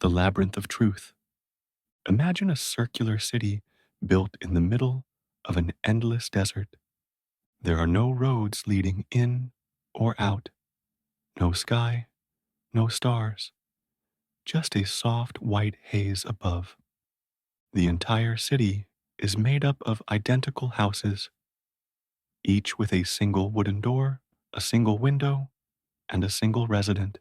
The Labyrinth of Truth. Imagine a circular city built in the middle of an endless desert. There are no roads leading in or out, no sky, no stars, just a soft white haze above. The entire city is made up of identical houses, each with a single wooden door, a single window, and a single resident.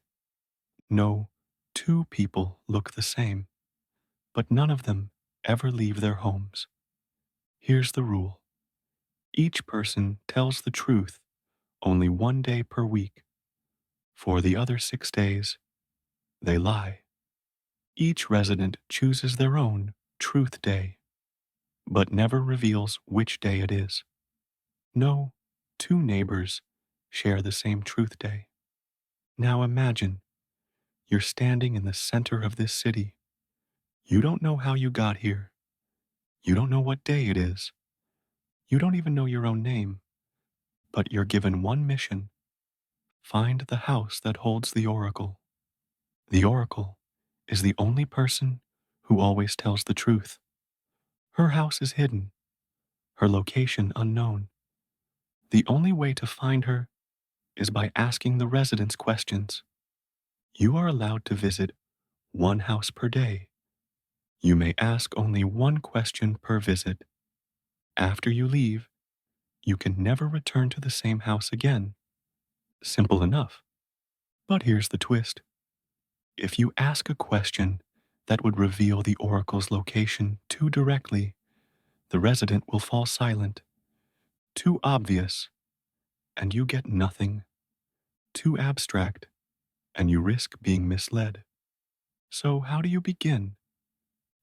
No two people look the same, but none of them ever leave their homes. Here's the rule: each person tells the truth only 1 day per week. For the other 6 days, they lie. Each resident chooses their own truth day, but never reveals which day it is. No two neighbors share the same truth day. Now imagine you're standing in the center of this city. You don't know how you got here. You don't know what day it is. You don't even know your own name, but you're given one mission: find the house that holds the oracle. The oracle is the only person who always tells the truth. Her house is hidden, her location unknown. The only way to find her is by asking the residents questions. You are allowed to visit one house per day. You may ask only one question per visit. After you leave, you can never return to the same house again. Simple enough. But here's the twist. If you ask a question that would reveal the oracle's location too directly, the resident will fall silent. Too obvious, and you get nothing. Too abstract, and you risk being misled. So how do you begin?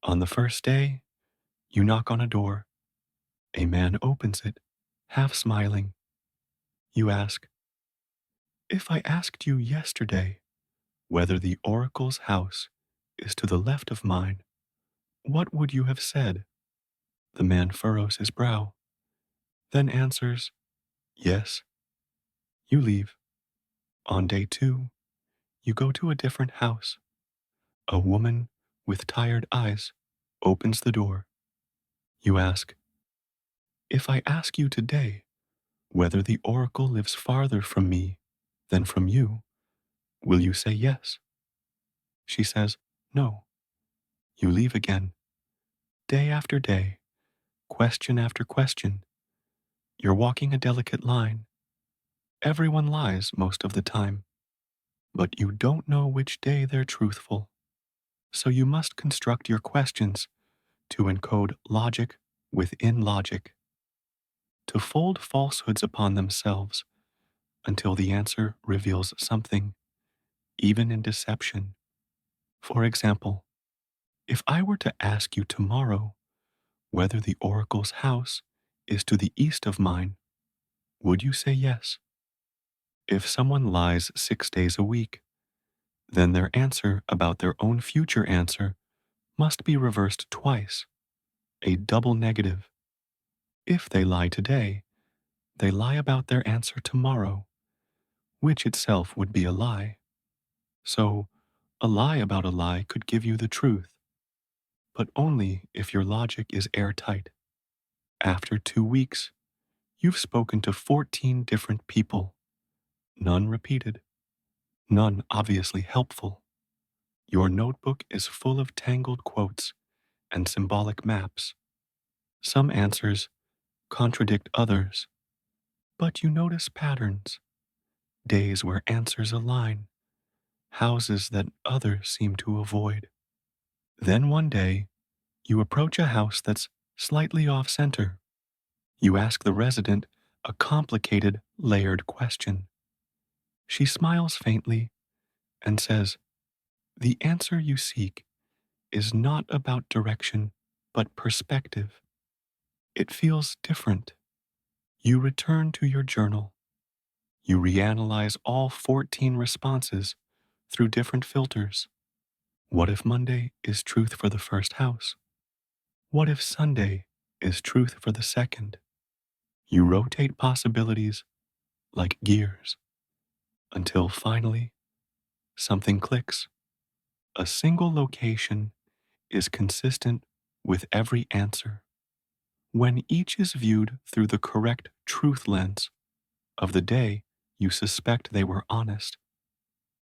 On the first day, you knock on a door. A man opens it, half smiling. You ask, "If I asked you yesterday whether the oracle's house is to the left of mine, what would you have said?" The man furrows his brow, then answers, "Yes." You leave. On day 2, you go to a different house. A woman with tired eyes opens the door. You ask, "If I ask you today whether the oracle lives farther from me than from you, will you say yes?" She says, "No." You leave again. Day after day, question after question. You're walking a delicate line. Everyone lies most of the time, but you don't know which day they're truthful. So you must construct your questions to encode logic within logic, to fold falsehoods upon themselves until the answer reveals something, even in deception. For example, if I were to ask you tomorrow whether the oracle's house is to the east of mine, would you say yes? If someone lies 6 days a week, then their answer about their own future answer must be reversed twice, a double negative. If they lie today, they lie about their answer tomorrow, which itself would be a lie. So, a lie about a lie could give you the truth, but only if your logic is airtight. After 2 weeks, you've spoken to 14 different people, none repeated, none obviously helpful. Your notebook is full of tangled quotes and symbolic maps. Some answers contradict others, but you notice patterns: days where answers align, houses that others seem to avoid. Then one day, you approach a house that's slightly off center. You ask the resident a complicated, layered question. She smiles faintly and says, "The answer you seek is not about direction, but perspective. It feels different." You return to your journal. You reanalyze all 14 responses through different filters. What if Monday is truth for the first house? What if Sunday is truth for the second? You rotate possibilities like gears until finally something clicks. A single location is consistent with every answer. When each is viewed through the correct truth lens of the day you suspect they were honest,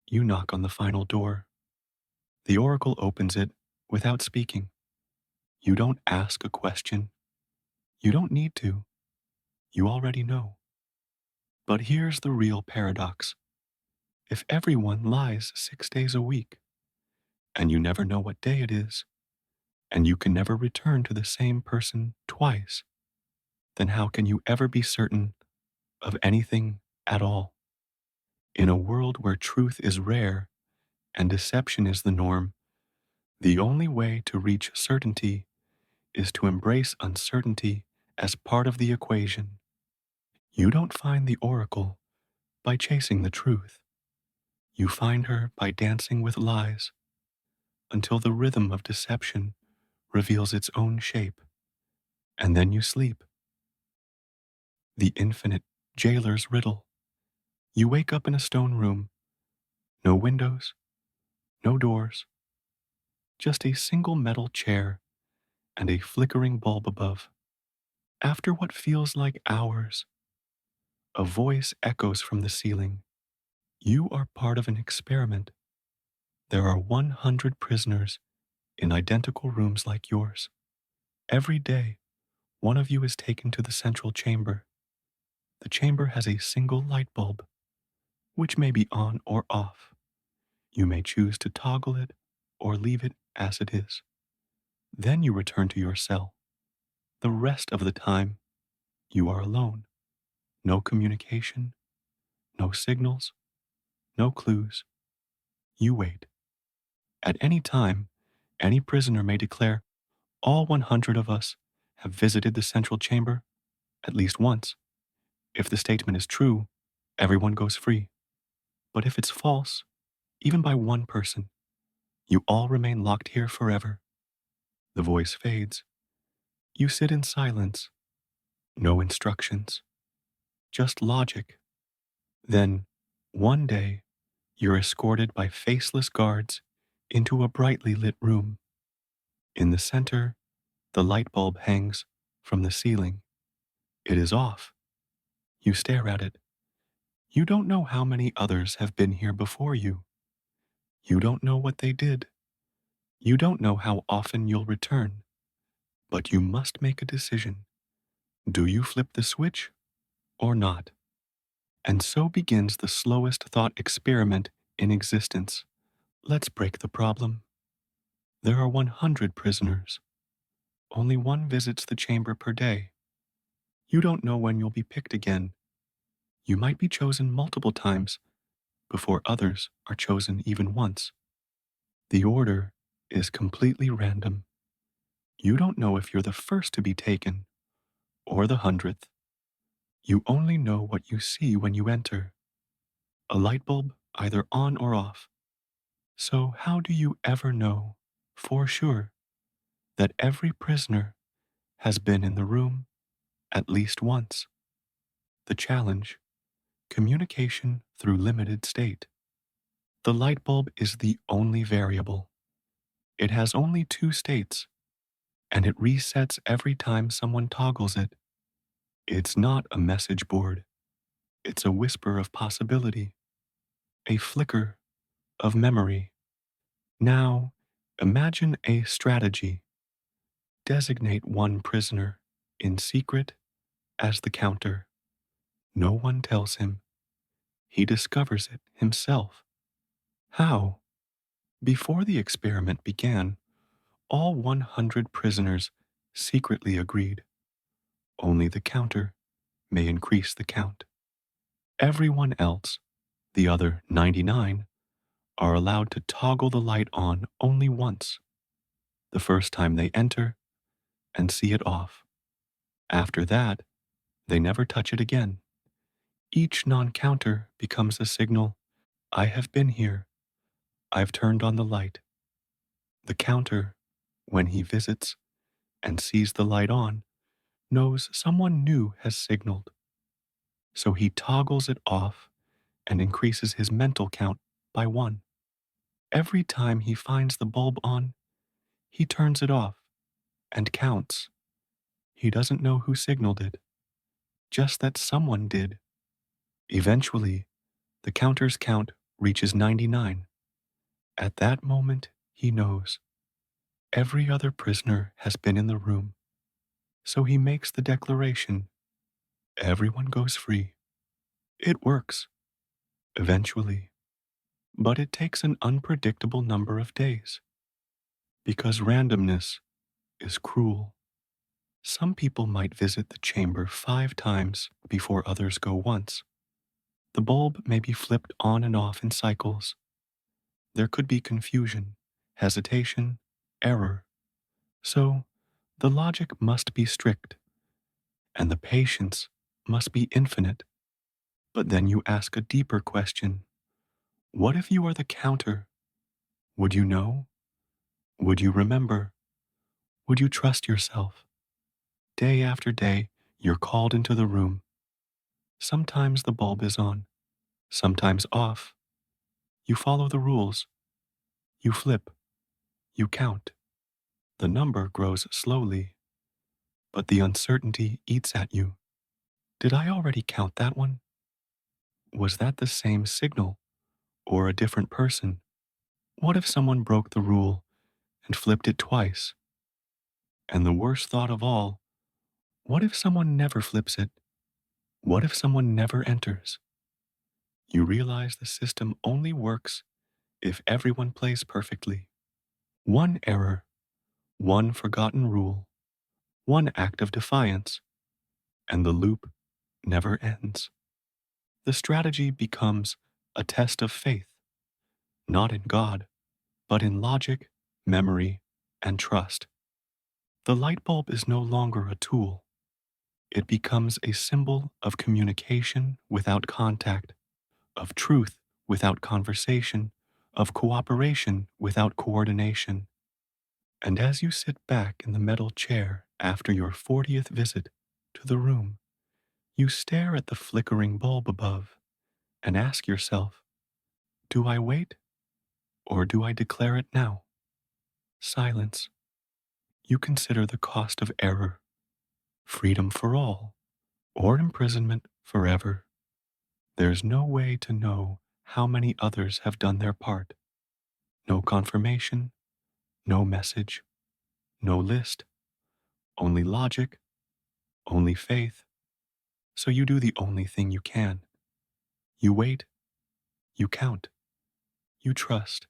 you knock on the final door. The oracle opens it without speaking. You don't ask a question. You don't need to. You already know. But here's the real paradox. If everyone lies 6 days a week, and you never know what day it is, and you can never return to the same person twice, then how can you ever be certain of anything at all? In a world where truth is rare and deception is the norm, the only way to reach certainty is to embrace uncertainty as part of the equation. You don't find the oracle by chasing the truth. You find her by dancing with lies until the rhythm of deception reveals its own shape, and then you sleep. The infinite jailer's riddle. You wake up in a stone room, no windows, no doors, just a single metal chair and a flickering bulb above. After what feels like hours, a voice echoes from the ceiling. You are part of an experiment. There are 100 prisoners in identical rooms like yours. Every day, one of you is taken to the central chamber. The chamber has a single light bulb, which may be on or off. You may choose to toggle it or leave it as it is. Then you return to your cell. The rest of the time, you are alone. No communication, no signals, no clues. You wait. At any time, any prisoner may declare, all 100 of us have visited the central chamber at least once. If the statement is true, everyone goes free. But if it's false, even by one person, you all remain locked here forever. The voice fades. You sit in silence. No instructions, just logic. Then, one day, you're escorted by faceless guards into a brightly lit room. In the center, the light bulb hangs from the ceiling. It is off. You stare at it. You don't know how many others have been here before you. You don't know what they did. You don't know how often you'll return. But you must make a decision. Do you flip the switch or not? And so begins the slowest thought experiment in existence. Let's break the problem. There are 100 prisoners. Only one visits the chamber per day. You don't know when you'll be picked again. You might be chosen multiple times before others are chosen even once. The order is completely random. You don't know if you're the first to be taken or the 100th. You only know what you see when you enter. A light bulb either on or off. So how do you ever know for sure that every prisoner has been in the room at least once? The challenge: communication through limited state. The light bulb is the only variable. It has only two states, and it resets every time someone toggles it. It's not a message board. It's a whisper of possibility, a flicker of memory. Now, imagine a strategy. Designate one prisoner in secret as the counter. No one tells him. He discovers it himself. How? Before the experiment began, all 100 prisoners secretly agreed. Only the counter may increase the count. Everyone else, the other 99, are allowed to toggle the light on only once, the first time they enter, and see it off. After that, they never touch it again. Each non-counter becomes a signal: I have been here. I've turned on the light. The counter, when he visits and sees the light on, knows someone new has signaled. So he toggles it off and increases his mental count by one. Every time he finds the bulb on, he turns it off and counts. He doesn't know who signaled it, just that someone did. Eventually, the counter's count reaches 99. At that moment, he knows every other prisoner has been in the room. So he makes the declaration. Everyone goes free. It works, eventually, but it takes an unpredictable number of days because randomness is cruel. Some people might visit the chamber 5 times before others go once. The bulb may be flipped on and off in cycles. There could be confusion, hesitation, error. So, the logic must be strict, and the patience must be infinite. But then you ask a deeper question. What if you are the counter? Would you know? Would you remember? Would you trust yourself? Day after day, you're called into the room. Sometimes the bulb is on, sometimes off. You follow the rules. You flip. You count. The number grows slowly, but the uncertainty eats at you. Did I already count that one? Was that the same signal or a different person? What if someone broke the rule and flipped it twice? And the worst thought of all, what if someone never flips it? What if someone never enters? You realize the system only works if everyone plays perfectly. One error, one forgotten rule, one act of defiance, and the loop never ends. The strategy becomes a test of faith, not in God, but in logic, memory, and trust. The light bulb is no longer a tool. It becomes a symbol of communication without contact, of truth without conversation, of cooperation without coordination. And as you sit back in the metal chair after your 40th visit to the room, you stare at the flickering bulb above and ask yourself, do I wait or do I declare it now? Silence. You consider the cost of error, freedom for all, or imprisonment forever. There's no way to know how many others have done their part. No confirmation, no message, no list, only logic, only faith. So you do the only thing you can. You wait, you count, you trust.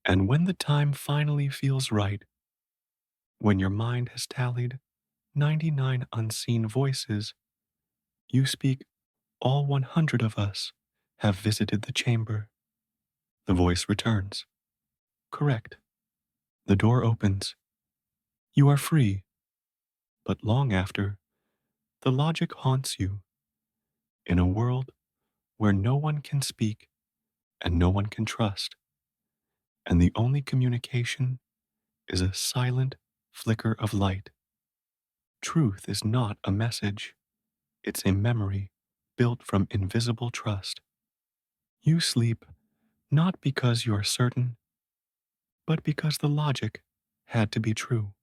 And when the time finally feels right, when your mind has tallied 99 unseen voices, you speak, all 100 of us have visited the chamber. The voice returns. Correct. The door opens. You are free. But long after, the logic haunts you in a world where no one can speak and no one can trust, and the only communication is a silent flicker of light. Truth is not a message, it's a memory built from invisible trust. You sleep not because you are certain, but because the logic had to be true.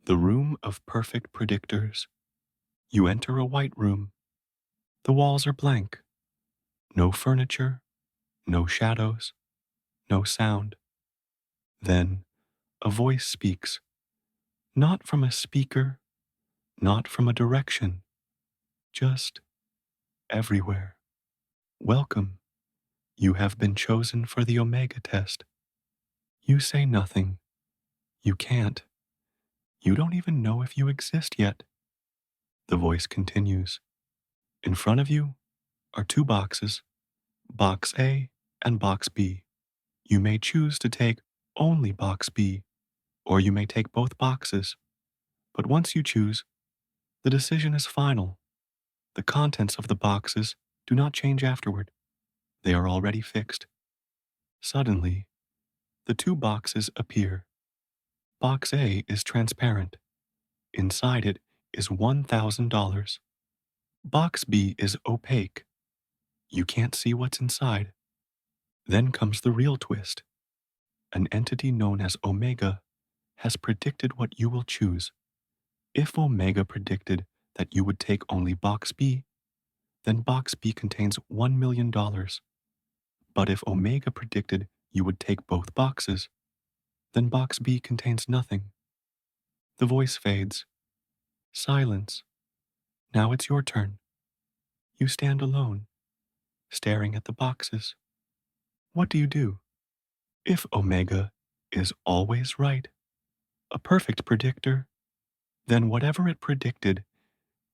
The room of perfect predictors. You enter a white room. The walls are blank. No furniture, no shadows, no sound. Then a voice speaks, not from a speaker, not from a direction, just everywhere. Welcome. You have been chosen for the Omega test. You say nothing. You can't. You don't even know if you exist yet. The voice continues. In front of you are 2 boxes, Box A and Box B. You may choose to take only Box B, or you may take both boxes. But once you choose, the decision is final. The contents of the boxes do not change afterward. They are already fixed. Suddenly, the 2 boxes appear. Box A is transparent. Inside it is $1,000. Box B is opaque. You can't see what's inside. Then comes the real twist. An entity known as Omega has predicted what you will choose. If Omega predicted that you would take only box B, then box B contains $1 million. But if Omega predicted you would take both boxes, then box B contains nothing. The voice fades. Silence. Now it's your turn. You stand alone, staring at the boxes. What do you do? If Omega is always right, a perfect predictor, then whatever it predicted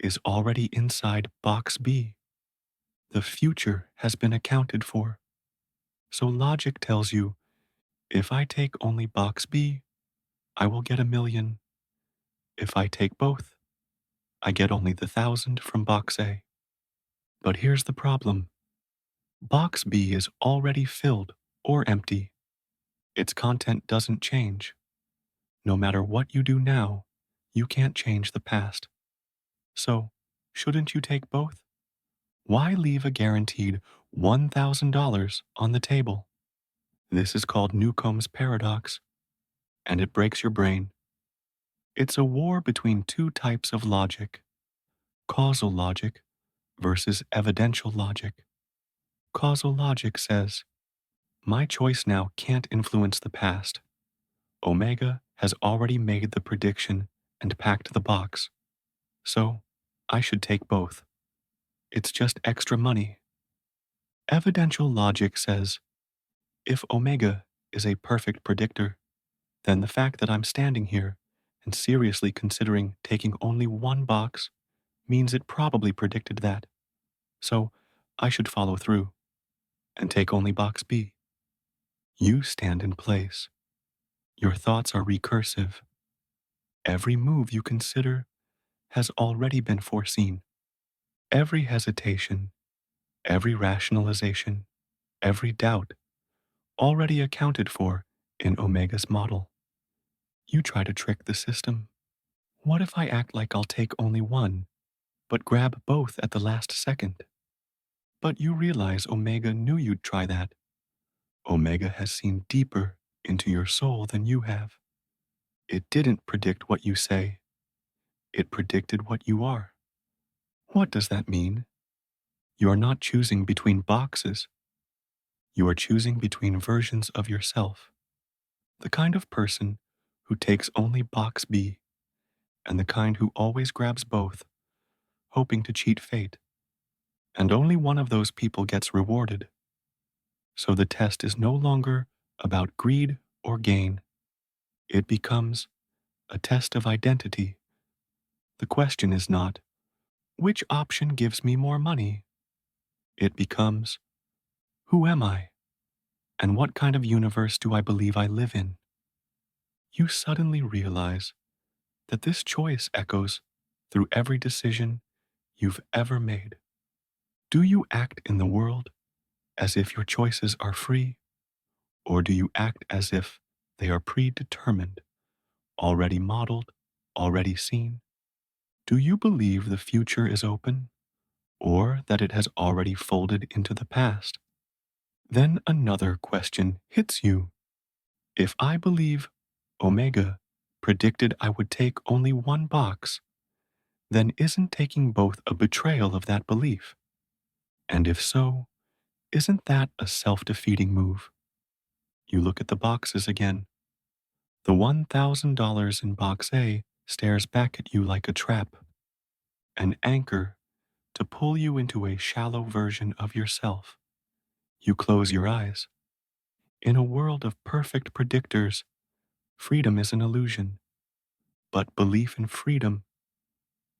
is already inside box B. The future has been accounted for. So logic tells you, if I take only box B, I will get 1 million. If I take both, I get only the 1,000 from box A. But here's the problem. Box B is already filled or empty. Its content doesn't change. No matter what you do now, you can't change the past. So, shouldn't you take both? Why leave a guaranteed $1,000 on the table? This is called Newcomb's paradox, and it breaks your brain. It's a war between two types of logic: causal logic versus evidential logic. Causal logic says, my choice now can't influence the past. Omega has already made the prediction and packed the box. So, I should take both. It's just extra money. Evidential logic says, if Omega is a perfect predictor, then the fact that I'm standing here and seriously considering taking only one box means it probably predicted that. So, I should follow through and take only box B. You stand in place. Your thoughts are recursive. Every move you consider has already been foreseen. Every hesitation, every rationalization, every doubt already accounted for in Omega's model. You try to trick the system. What if I act like I'll take only one, but grab both at the last second? But you realize Omega knew you'd try that. Omega has seen deeper into your soul than you have. It didn't predict what you say. It predicted what you are. What does that mean? You are not choosing between boxes. You are choosing between versions of yourself. The kind of person who takes only box B, and the kind who always grabs both, hoping to cheat fate. And only one of those people gets rewarded. So the test is no longer about greed or gain. It becomes a test of identity. The question is not, which option gives me more money? It becomes, who am I? And what kind of universe do I believe I live in? You suddenly realize that this choice echoes through every decision you've ever made. Do you act in the world as if your choices are free, or do you act as if they are predetermined, already modeled, already seen? Do you believe the future is open, or that it has already folded into the past? Then another question hits you. If I believe Omega predicted I would take only one box, then isn't taking both a betrayal of that belief? And if so, isn't that a self-defeating move? You look at the boxes again. The $1,000 in box A stares back at you like a trap, an anchor to pull you into a shallow version of yourself. You close your eyes. In a world of perfect predictors, freedom is an illusion. But belief in freedom,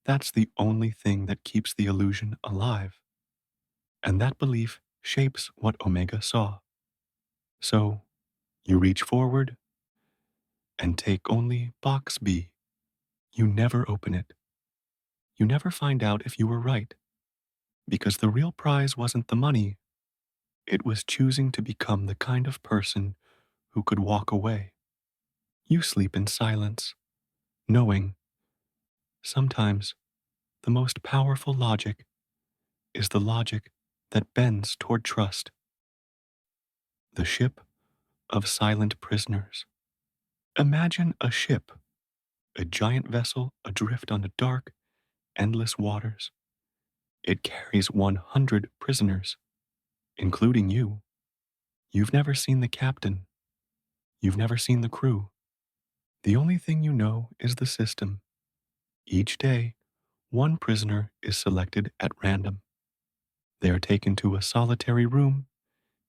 that's the only thing that keeps the illusion alive. And that belief shapes what Omega saw. So, you reach forward and take only box B. You never open it. You never find out if you were right, because the real prize wasn't the money. It was choosing to become the kind of person who could walk away. You sleep in silence, knowing sometimes the most powerful logic is the logic that bends toward trust. the ship of silent prisoners. Imagine a ship, a giant vessel adrift on the dark, endless waters. It carries 100 prisoners, including you. You've never seen the captain. You've never seen the crew. The only thing you know is the system. Each day, one prisoner is selected at random. They are taken to a solitary room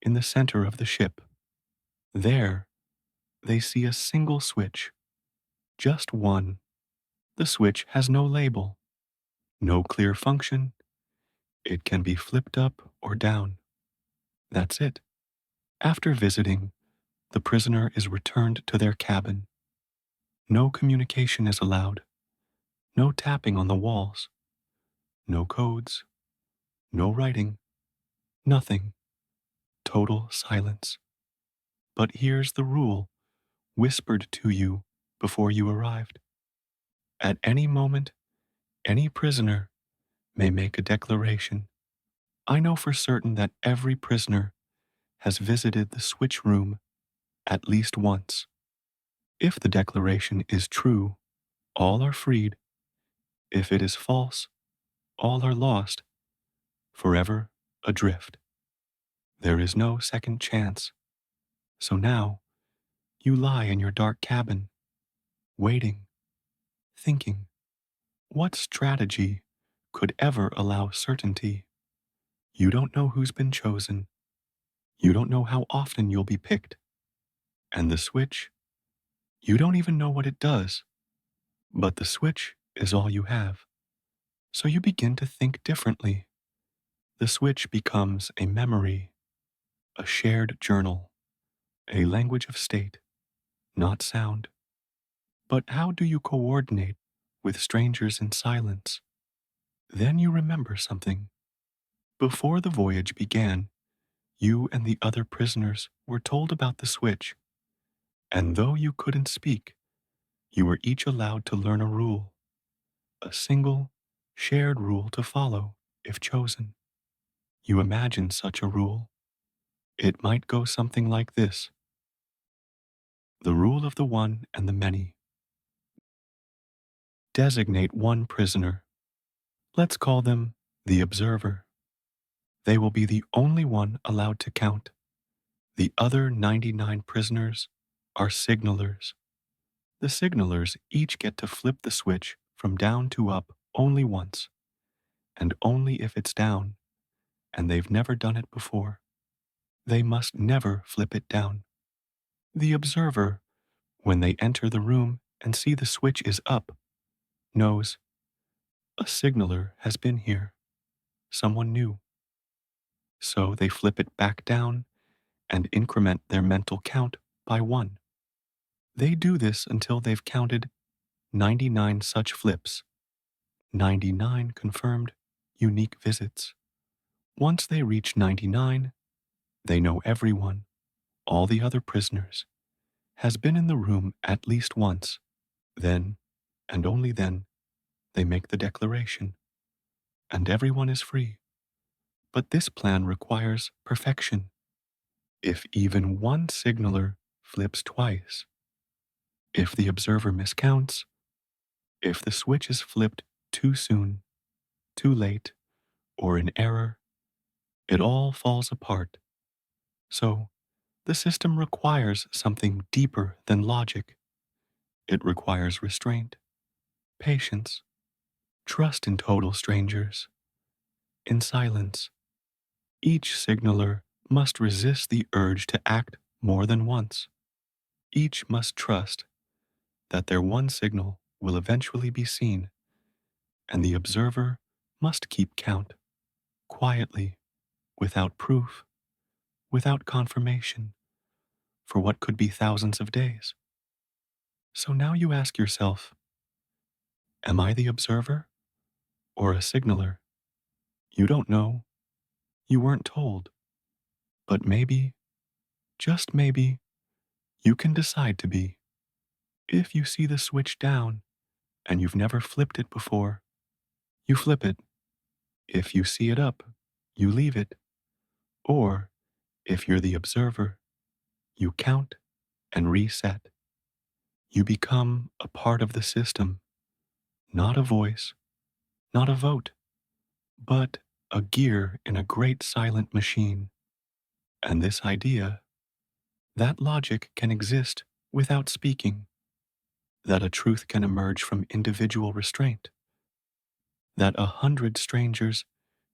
in the center of the ship. There, they see a single switch, just one. The switch has no label, no clear function. It can be flipped up or down. That's it. After visiting, the prisoner is returned to their cabin. No communication is allowed, no tapping on the walls, no codes, no writing, nothing, total silence. But here's the rule whispered to you before you arrived. At any moment, any prisoner may make a declaration. I know for certain that every prisoner has visited the switch room at least once. If the declaration is true, all are freed. If it is false, all are lost, forever adrift. There is no second chance. So now, you lie in your dark cabin, waiting, thinking, what strategy could ever allow certainty? You don't know who's been chosen. You don't know how often you'll be picked. And the switch, you don't even know what it does. But the switch is all you have. So you begin to think differently. The switch becomes a memory, a shared journal, a language of state, not sound. But how do you coordinate with strangers in silence? Then you remember something. Before the voyage began, you and the other prisoners were told about the switch, and though you couldn't speak, you were each allowed to learn a rule, a single, shared rule to follow if chosen. You imagine such a rule. It might go something like this: the rule of the one and the many. Designate one prisoner. Let's call them the observer. They will be the only one allowed to count. The other 99 prisoners are signalers. The signalers each get to flip the switch from down to up only once, and only if it's down, and they've never done it before. They must never flip it down. The observer, when they enter the room and see the switch is up, knows a signaler has been here, someone new. So they flip it back down and increment their mental count by one. They do this until they've counted 99 such flips, 99 confirmed unique visits. Once they reach 99, they know everyone, all the other prisoners, has been in the room at least once. Then, and only then, they make the declaration, and everyone is free. But this plan requires perfection. If even one signaler flips twice, if the observer miscounts, if the switch is flipped too soon, too late, or in error, it all falls apart. So, the system requires something deeper than logic. It requires restraint, patience, trust in total strangers, in silence. Each signaler must resist the urge to act more than once. Each must trust that their one signal will eventually be seen, and the observer must keep count, quietly, without proof, without confirmation, for what could be thousands of days. So now you ask yourself, am I the observer or a signaler? You don't know. You weren't told. But maybe, just maybe, you can decide to be. If you see the switch down and you've never flipped it before, you flip it. If you see it up, you leave it. Or, if you're the observer, You count and reset. You become a part of the system, not a voice, not a vote, but a gear in a great silent machine. And this idea, that logic can exist without speaking, that a truth can emerge from individual restraint, that 100 strangers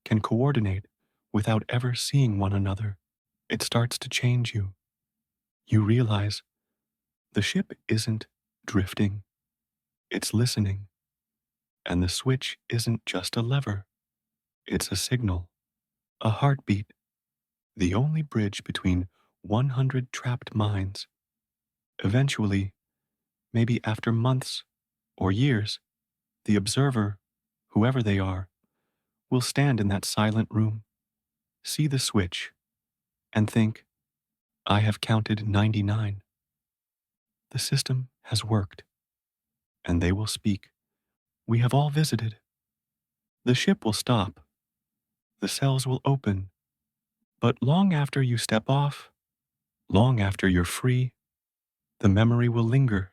can coordinate without ever seeing one another. It starts to change you. You realize the ship isn't drifting, it's listening. And the switch isn't just a lever, it's a signal, a heartbeat, the only bridge between 100 trapped minds. Eventually, maybe after months or years, the observer, whoever they are, will stand in that silent room, see the switch, and think, I have counted 99. The system has worked. And they will speak. We have all visited. The ship will stop. The cells will open. But long after you step off, long after you're free, the memory will linger,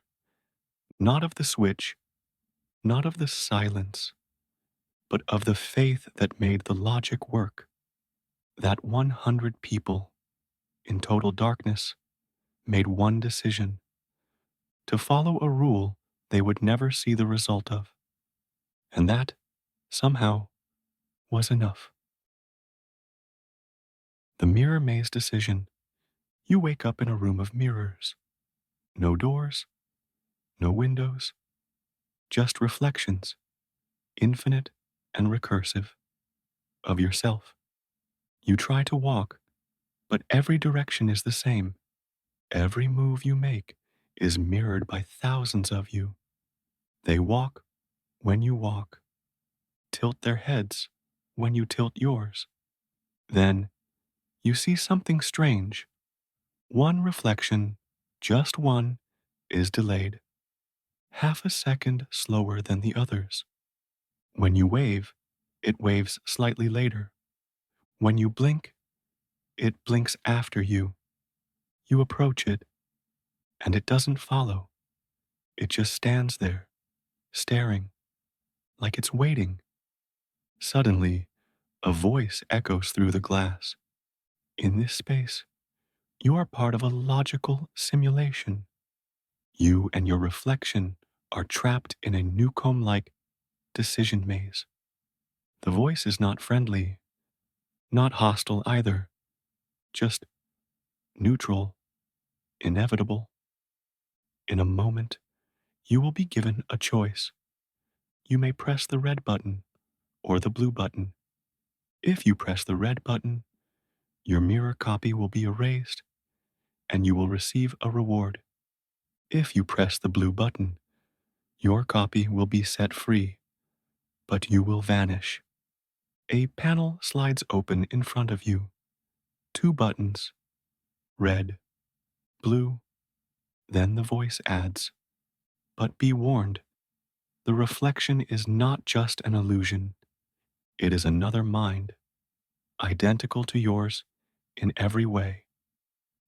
not of the switch, not of the silence, but of the faith that made the logic work. That 100 people in total darkness made one decision to follow a rule they would never see the result of. And that, somehow, was enough. The mirror maze decision. You wake up in a room of mirrors. No doors, no windows, just reflections, infinite and recursive, of yourself. You try to walk, but every direction is the same. Every move you make is mirrored by thousands of you. They walk when you walk, tilt their heads when you tilt yours. Then you see something strange. One reflection, just one, is delayed, half a second slower than the others. When you wave, it waves slightly later. When you blink, it blinks after you. You approach it, and it doesn't follow. It just stands there, staring, like it's waiting. Suddenly, a voice echoes through the glass. In this space, you are part of a logical simulation. You and your reflection are trapped in a Newcomb-like decision maze. The voice is not friendly, not hostile either, just neutral, inevitable. In a moment, you will be given a choice. You may press the red button or the blue button. If you press the red button, your mirror copy will be erased and you will receive a reward. If you press the blue button, your copy will be set free, but you will vanish. A panel slides open in front of you. 2 buttons, red, blue, then the voice adds, but be warned, the reflection is not just an illusion. It is another mind, identical to yours in every way.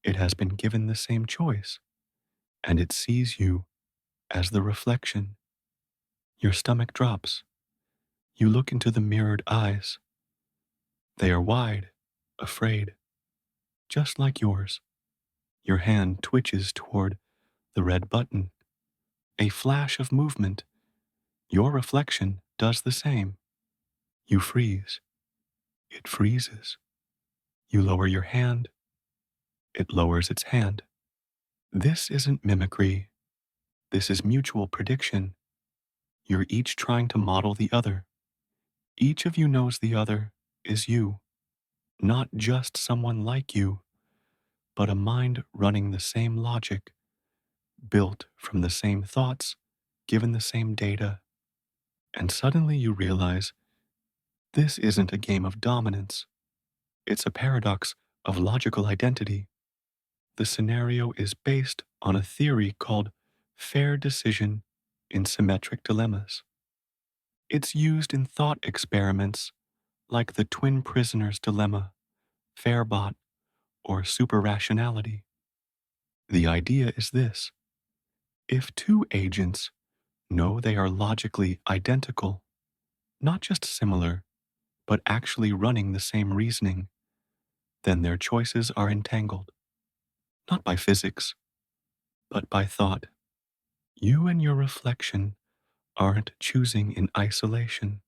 It has been given the same choice, and it sees you as the reflection. Your stomach drops. You look into the mirrored eyes. They are wide, afraid, just like yours. Your hand twitches toward the red button. A flash of movement. Your reflection does the same. You freeze. It freezes. You lower your hand. It lowers its hand. This isn't mimicry. This is mutual prediction. You're each trying to model the other. Each of you knows the other is you, not just someone like you, but a mind running the same logic, built from the same thoughts, given the same data. And suddenly you realize this isn't a game of dominance. It's a paradox of logical identity. The scenario is based on a theory called fair decision in symmetric dilemmas. It's used in thought experiments like the twin prisoner's dilemma, Fairbot, or superrationality. The idea is this: if two agents know they are logically identical, not just similar, but actually running the same reasoning, then their choices are entangled, not by physics, but by thought. You and your reflection aren't choosing in isolation.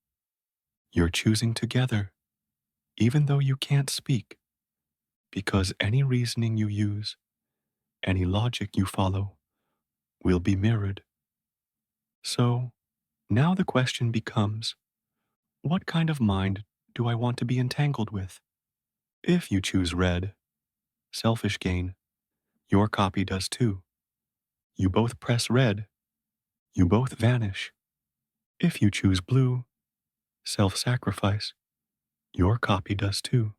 You're choosing together, even though you can't speak, because any reasoning you use, any logic you follow, will be mirrored. So, now the question becomes, what kind of mind do I want to be entangled with? If you choose red, selfish gain, your copy does too. You both press red, you both vanish. If you choose blue, self sacrifice, your copy does too.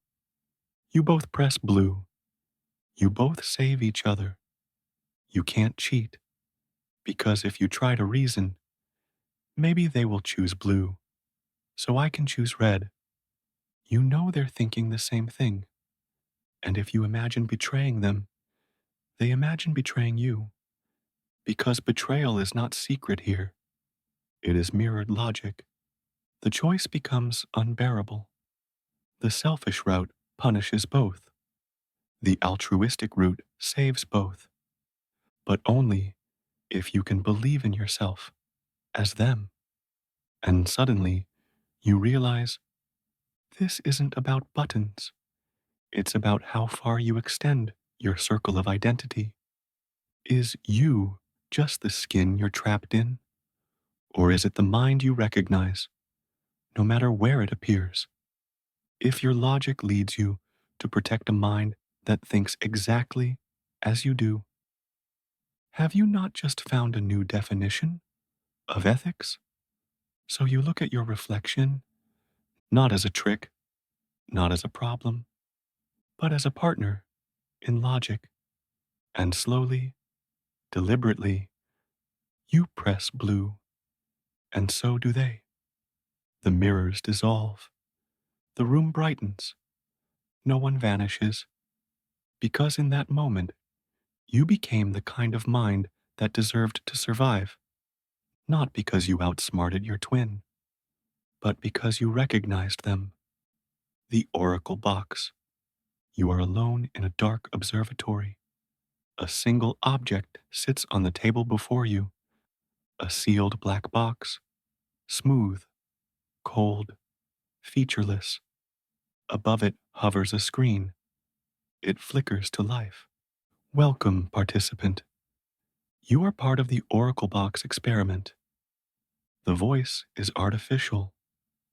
You both press blue, you both save each other. You can't cheat, because if you try to reason, maybe they will choose blue, so I can choose red. You know they're thinking the same thing, and if you imagine betraying them, they imagine betraying you, because betrayal is not secret here. It is mirrored logic. The choice becomes unbearable. The selfish route punishes both. The altruistic route saves both, but only if you can believe in yourself as them. And suddenly, you realize this isn't about buttons. It's about how far you extend your circle of identity. Is you just the skin you're trapped in? Or is it the mind you recognize, no matter where it appears? If your logic leads you to protect a mind that thinks exactly as you do, have you not just found a new definition of ethics? So you look at your reflection not as a trick, not as a problem, but as a partner in logic. And slowly, deliberately, you press blue, and so do they. The mirrors dissolve. The room brightens. No one vanishes, because in that moment, you became the kind of mind that deserved to survive, not because you outsmarted your twin, but because you recognized them. The oracle box. You are alone in a dark observatory. A single object sits on the table before you, a sealed black box, smooth, cold, featureless. Above it hovers a screen. It flickers to life. Welcome, participant. You are part of the Oracle Box experiment. The voice is artificial,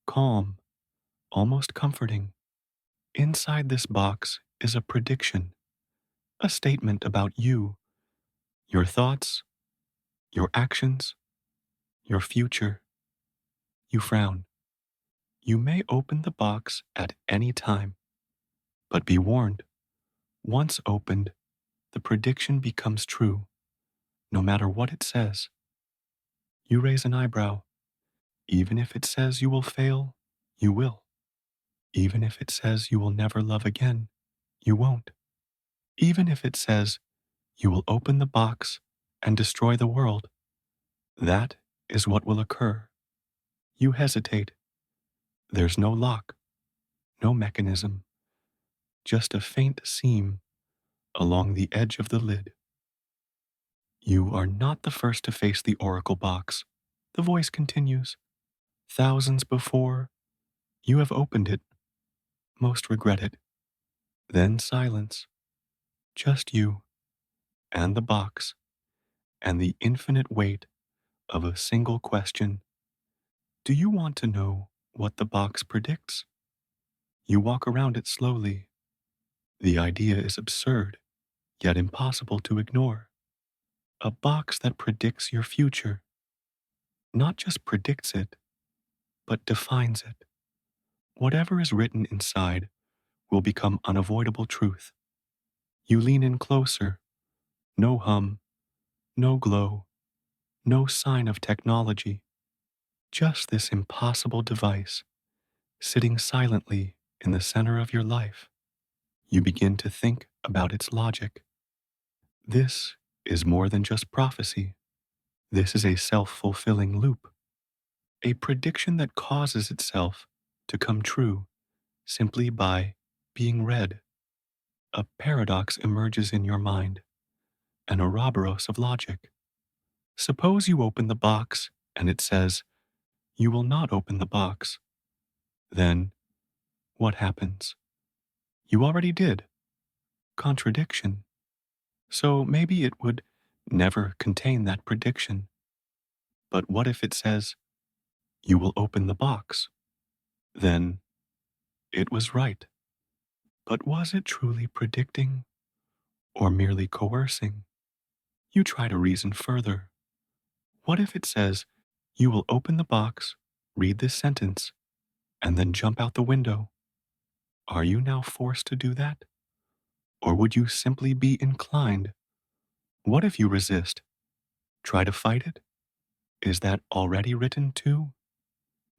calm, almost comforting. Inside this box is a prediction, a statement about you, your thoughts, your actions, your future. You frown. You may open the box at any time, but be warned, once opened, the prediction becomes true, no matter what it says. You raise an eyebrow. Even if it says you will fail, you will. Even if it says you will never love again, you won't. Even if it says you will open the box and destroy the world, that is what will occur. You hesitate. There's no lock, no mechanism, just a faint seam along the edge of the lid. You are not the first to face the oracle box. The voice continues. Thousands before, you have opened it. Most regret it. Then silence. Just you and the box and the infinite weight of a single question. Do you want to know what the box predicts? You walk around it slowly. The idea is absurd, yet impossible to ignore. A box that predicts your future. Not just predicts it, but defines it. Whatever is written inside will become unavoidable truth. You lean in closer. No hum, no glow, no sign of technology. Just this impossible device sitting silently in the center of your life. You begin to think about its logic. This is more than just prophecy. This is a self-fulfilling loop, a prediction that causes itself to come true simply by being read. A paradox emerges in your mind, an Ouroboros of logic. Suppose you open the box and it says, you will not open the box. Then what happens? You already did. Contradiction. So maybe it would never contain that prediction. But what if it says, you will open the box? Then it was right. But was it truly predicting or merely coercing? You try to reason further. What if it says, you will open the box, read this sentence, and then jump out the window? Are you now forced to do that? Or would you simply be inclined? What if you resist? Try to fight it? Is that already written too?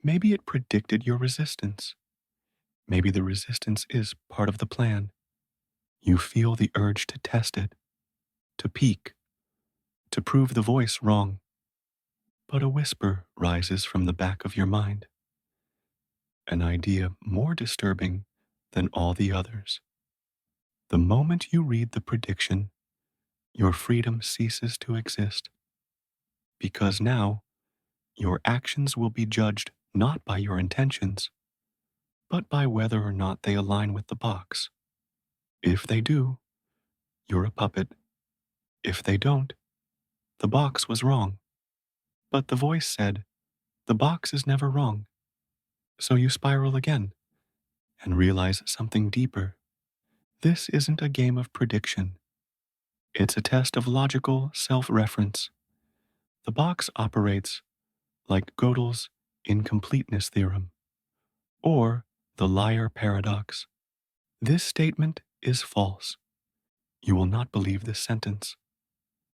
Maybe it predicted your resistance. Maybe the resistance is part of the plan. You feel the urge to test it, to peek, to prove the voice wrong. But a whisper rises from the back of your mind, an idea more disturbing than all the others. The moment you read the prediction, your freedom ceases to exist, because now your actions will be judged not by your intentions, but by whether or not they align with the box. If they do, you're a puppet. If they don't, the box was wrong. But the voice said, the box is never wrong. So you spiral again and realize something deeper. This isn't a game of prediction. It's a test of logical self-reference. The box operates like Gödel's incompleteness theorem or the liar paradox. This statement is false. You will not believe this sentence.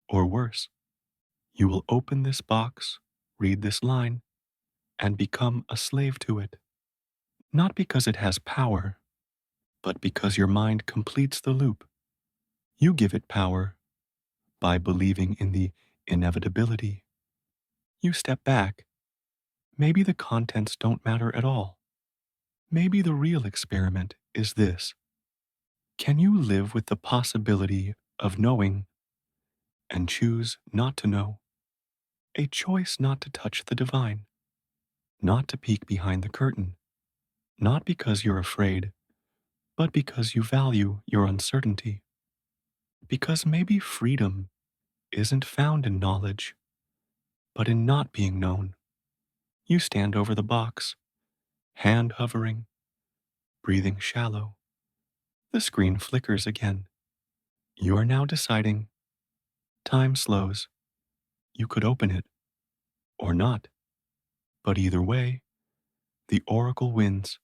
Or worse, you will open this box, read this line, and become a slave to it. Not because it has power, but because your mind completes the loop. You give it power by believing in the inevitability. You step back. Maybe the contents don't matter at all. Maybe the real experiment is this. Can you live with the possibility of knowing and choose not to know? A choice not to touch the divine, not to peek behind the curtain, not because you're afraid, but because you value your uncertainty. Because maybe freedom isn't found in knowledge, but in not being known. You stand over the box, hand hovering, breathing shallow. The screen flickers again. You are now deciding. Time slows. You could open it, or not. But either way, the oracle wins.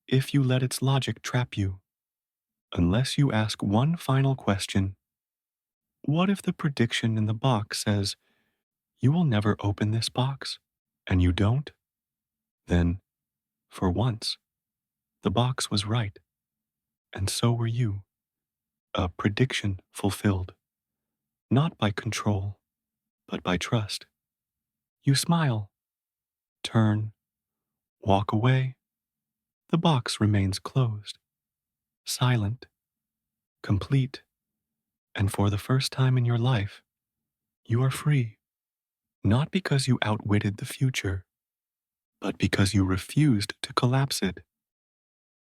If you let its logic trap you, unless you ask one final question. What if the prediction in the box says, you will never open this box, and you don't? Then, for once, the box was right, and so were you. A prediction fulfilled, not by control, but by trust. You smile, turn, walk away. The box remains closed, silent, complete, and for the first time in your life, you are free. Not because you outwitted the future, but because you refused to collapse it.